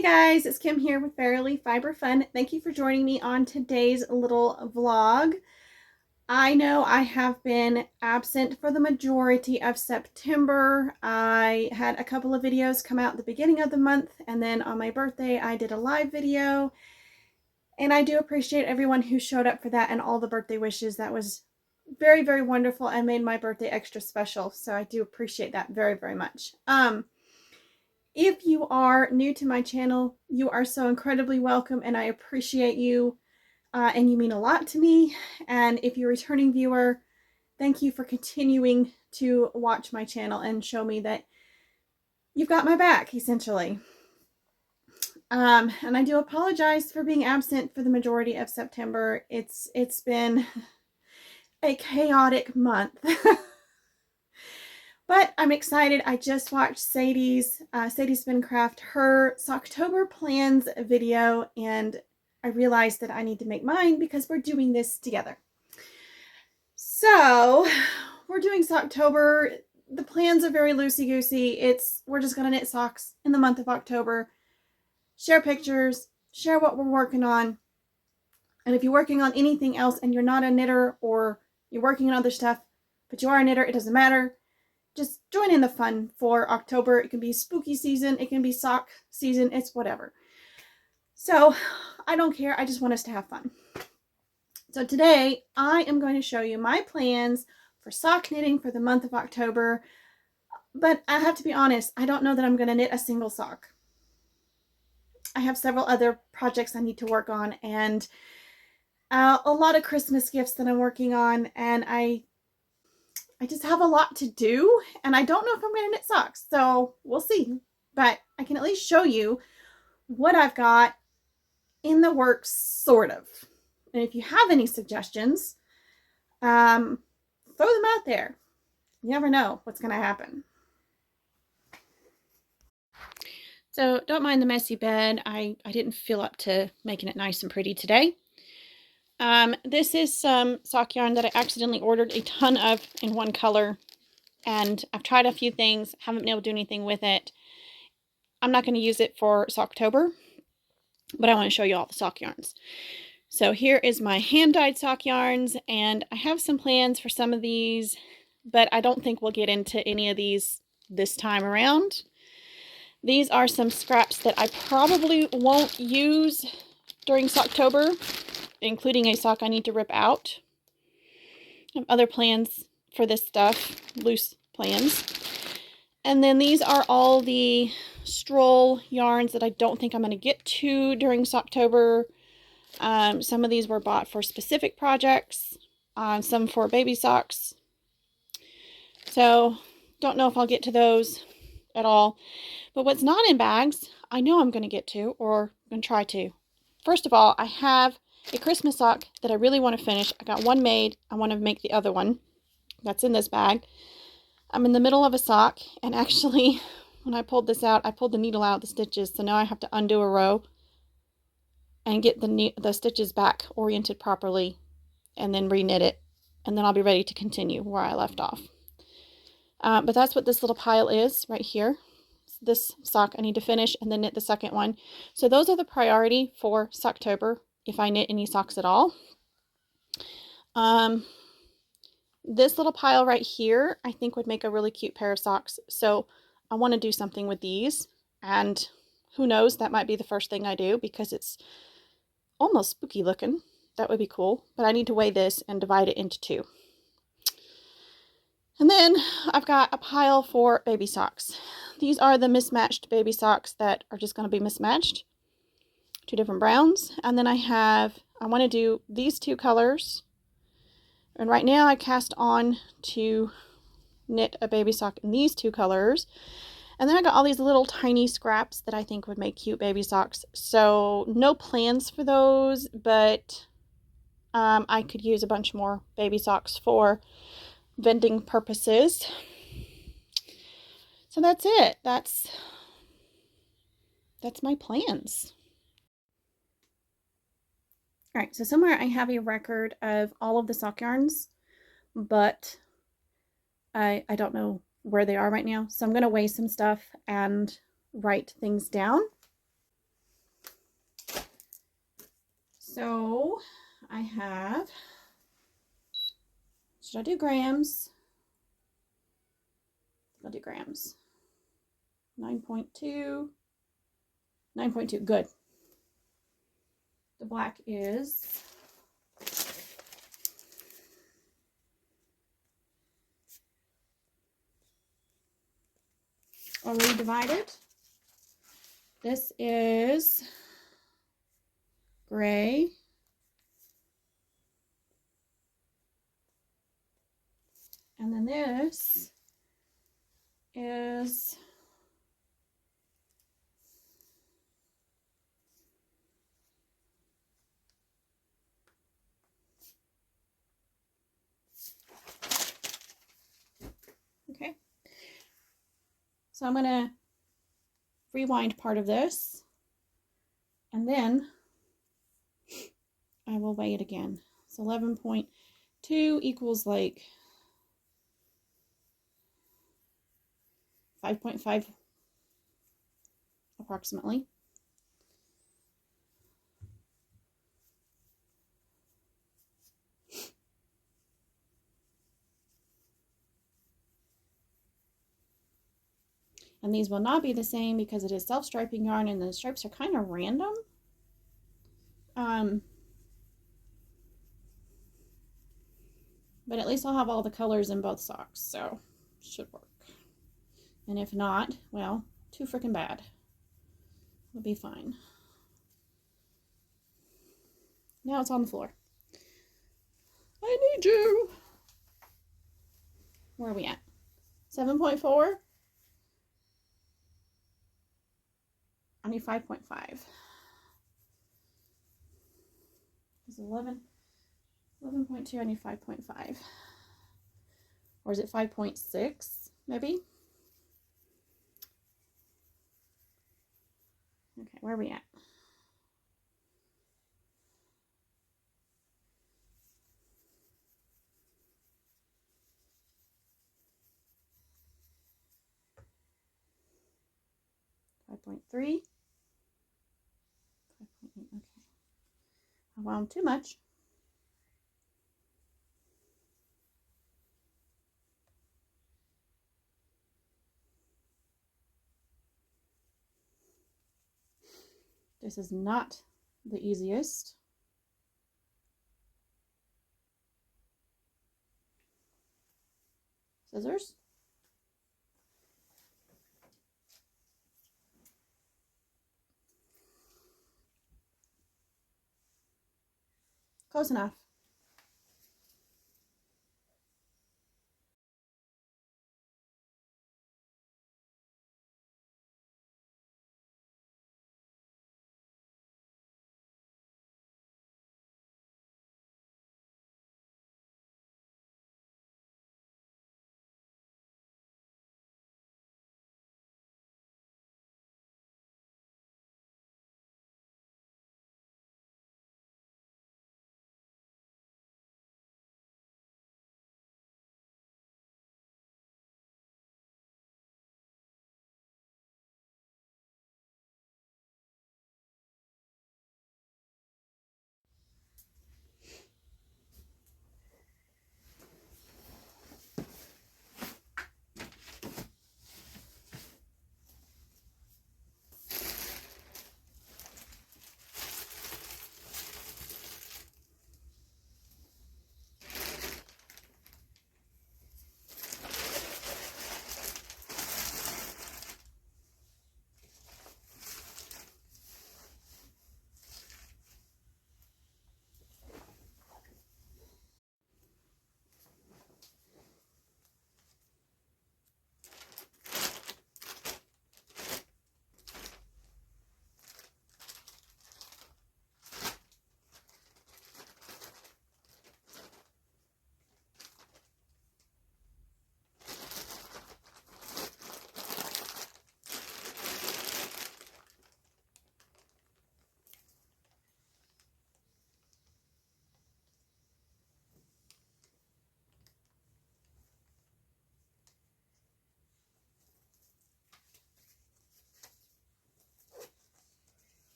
Hey guys, it's Kim here with Fairily Fiber Fun. Thank you for joining me on today's little vlog. I know I have been absent for the majority of September. I had a couple of videos come out at the beginning of the month, and then on my birthday I did a live video. And I do appreciate everyone who showed up for that and all the birthday wishes. That was very, very wonderful and made my birthday extra special. So I do appreciate that very, very much. If you are new to my channel, you are so incredibly welcome and I appreciate you and you mean a lot to me. And if you're a returning viewer, thank you for continuing to watch my channel and show me that you've got my back, essentially. And I do apologize for being absent for the majority of September. It's been a chaotic month. But I'm excited. I just watched Sadie's Spincraft, her Socktober plans video, and I realized that I need to make mine because we're doing this together. So we're doing Socktober. The plans are very loosey-goosey. We're just gonna knit socks in the month of October, share pictures, share what we're working on. And if you're working on anything else and you're not a knitter or you're working on other stuff, but you are a knitter, it doesn't matter. Just join in the fun for October. It can be spooky season. It can be sock season. It's whatever. So I don't care. I just want us to have fun. So today I am going to show you my plans for sock knitting for the month of October. But I have to be honest, I don't know that I'm going to knit a single sock. I have several other projects I need to work on and a lot of Christmas gifts that I'm working on, and I just have a lot to do, and I don't know if I'm going to knit socks, so we'll see. But I can at least show you what I've got in the works, sort of. And if you have any suggestions, throw them out there. You never know what's going to happen. So don't mind the messy bed. I didn't feel up to making it nice and pretty today. This is some sock yarn that I accidentally ordered a ton of in one color, and I've tried a few things, haven't been able to do anything with it. I'm not going to use it for Socktober, but I want to show you all the sock yarns. So here is my hand-dyed sock yarns, and I have some plans for some of these, but I don't think we'll get into any of these this time around. These are some scraps that I probably won't use during Socktober, including a sock I need to rip out. I have other plans for this stuff, loose plans. And then these are all the stroll yarns that I don't think I'm going to get to during Socktober. Some of these were bought for specific projects, some for baby socks. So don't know if I'll get to those at all. But what's not in bags, I know I'm going to get to, or I'm going to try to. First of all, I have a Christmas sock that I really want to finish. I got one made. I want to make the other one. That's in this bag. I'm in the middle of a sock, and actually, when I pulled this out, I pulled the needle out of the stitches, so now I have to undo a row and get the stitches back oriented properly, and then re-knit it, and then I'll be ready to continue where I left off. But that's what this little pile is right here. This sock I need to finish and then knit the second one. So those are the priority for Socktober, if I knit any socks at all. This little pile right here I think would make a really cute pair of socks, so I want to do something with these, and who knows, that might be the first thing I do because it's almost spooky looking. That would be cool, but I need to weigh this and divide it into two. And then I've got a pile for baby socks. These are the mismatched baby socks that are just going to be mismatched. Two different browns. And then I want to do these two colors. And right now I cast on to knit a baby sock in these two colors. And then I got all these little tiny scraps that I think would make cute baby socks. So no plans for those, but I could use a bunch more baby socks for vending purposes. So that's it. That's my plans. All right, so somewhere I have a record of all of the sock yarns, but I don't know where they are right now. So I'm going to weigh some stuff and write things down. So I have, should I do grams? I'll do grams. 9.2. 9.2, good. The black is already divided. This is gray. And then this is okay. So I'm going to rewind part of this, and then I will weigh it again. So 11.2 equals like 5.5 approximately. And these will not be the same because it is self-striping yarn and the stripes are kind of random. But at least I'll have all the colors in both socks, so should work. And if not, well, too freaking bad. It'll be fine. Now it's on the floor. I need you. Where are we at? 7.4? I need 5.5. It's 11. 11.2, I need 5.5. Or is it 5.6, maybe? Okay, where are we at? Five point three. 5.8, okay. I wound too much. This is not the easiest. Scissors. Close enough.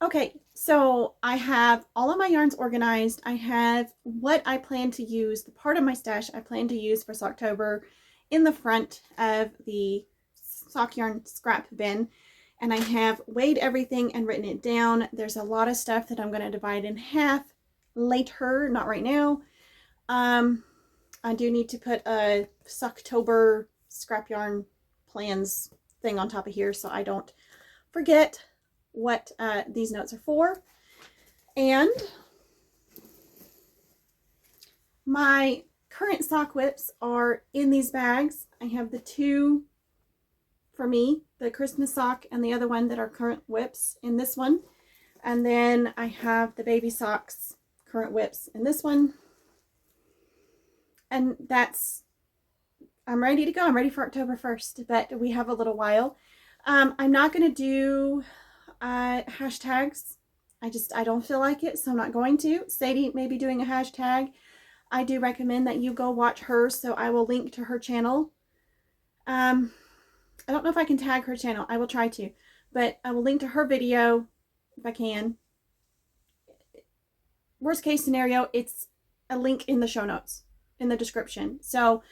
Okay, so I have all of my yarns organized. I have what I plan to use, the part of my stash I plan to use for Socktober in the front of the sock yarn scrap bin. And I have weighed everything and written it down. There's a lot of stuff that I'm going to divide in half later, not right now. I do need to put a Socktober scrap yarn plans thing on top of here so I don't forget what these notes are for. And my current sock whips are in these bags. I have the two for me, the Christmas sock and the other one that are current whips in this one. And then I have the baby socks current whips in this one. And I'm ready to go. I'm ready for October 1st, but we have a little while. I'm not going to do hashtags. I don't feel like it, so I'm not going to. Sadie may be doing a hashtag. I do recommend that you go watch her, so I will link to her channel. I don't know if I can tag her channel. I will try to, but I will link to her video if I can. Worst case scenario, it's a link in the show notes, in the description. So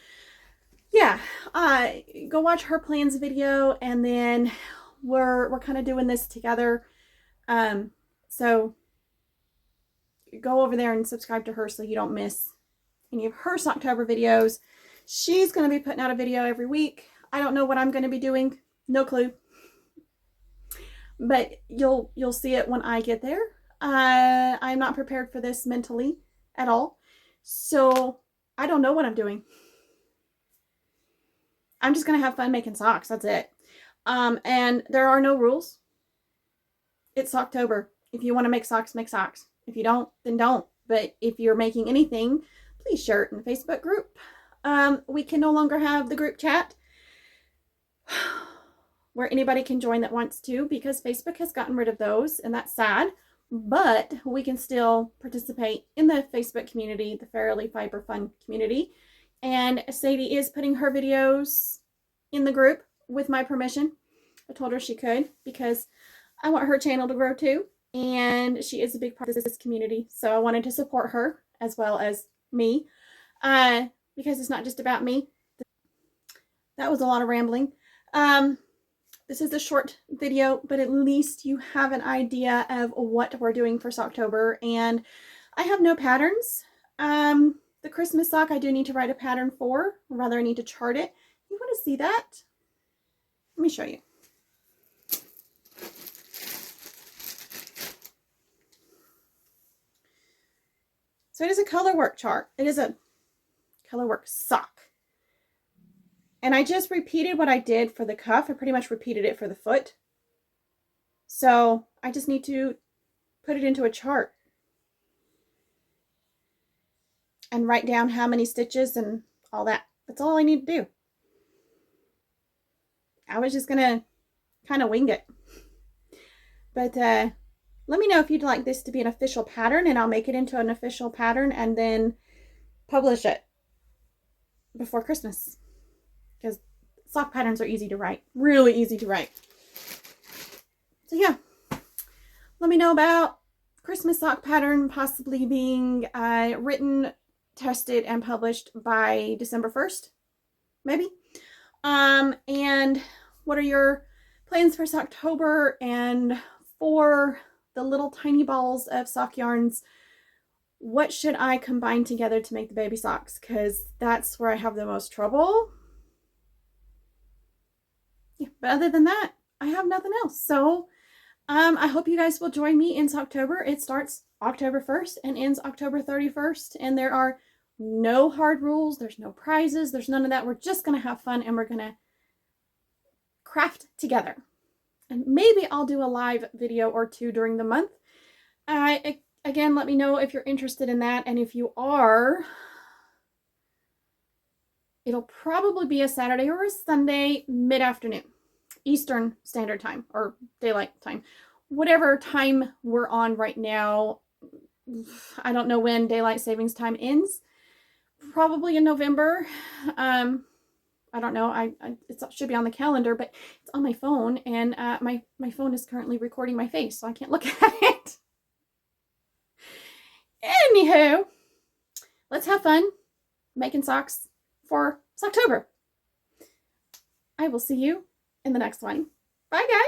yeah, go watch her plans video, and then we're kind of doing this together. So go over there and subscribe to her so you don't miss any of her Socktober videos. She's going to be putting out a video every week. I don't know what I'm going to be doing. No clue. But you'll see it when I get there. I'm not prepared for this mentally at all. So I don't know what I'm doing. I'm just going to have fun making socks. That's it. And there are no rules. It's Socktober. If you want to make socks, make socks. If you don't, then don't. But if you're making anything, please share it in the Facebook group. We can no longer have the group chat where anybody can join that wants to, because Facebook has gotten rid of those, and that's sad. But we can still participate in the Facebook community, the Fairily Fiber Fun community. And Sadie is putting her videos in the group with my permission. I told her she could, because I want her channel to grow too. And she is a big part of this community. So I wanted to support her as well as me, because it's not just about me. That was a lot of rambling. This is a short video, but at least you have an idea of what we're doing for Socktober. And I have no patterns. The Christmas sock I do need to write a pattern for, or rather I need to chart it. You want to see that? Let me show you. So it is a color work chart. It is a color work sock. And I just repeated what I did for the cuff. I pretty much repeated it for the foot. So I just need to put it into a chart and write down how many stitches and all that. That's all I need to do. I was just going to kind of wing it. But let me know if you'd like this to be an official pattern, and I'll make it into an official pattern and then publish it before Christmas. Because sock patterns are easy to write. Really easy to write. So yeah. Let me know about Christmas sock pattern possibly being written, tested, and published by December 1st. Maybe. And what are your plans for Socktober, and for the little tiny balls of sock yarns, what should I combine together to make the baby socks? Because that's where I have the most trouble. Yeah, but other than that, I have nothing else. So I hope you guys will join me in Socktober. It starts October 1st and ends October 31st. And there are no hard rules. There's no prizes. There's none of that. We're just going to have fun, and we're going to craft together. And maybe I'll do a live video or two during the month. Again, let me know if you're interested in that. And if you are, it'll probably be a Saturday or a Sunday mid-afternoon, Eastern Standard Time or Daylight Time. Whatever time we're on right now. I don't know when Daylight Savings Time ends. Probably in November. I I don't know. It should be on the calendar, but it's on my phone, and my phone is currently recording my face, so I can't look at it. Anywho, let's have fun making socks for October. I will see you in the next one. Bye, guys.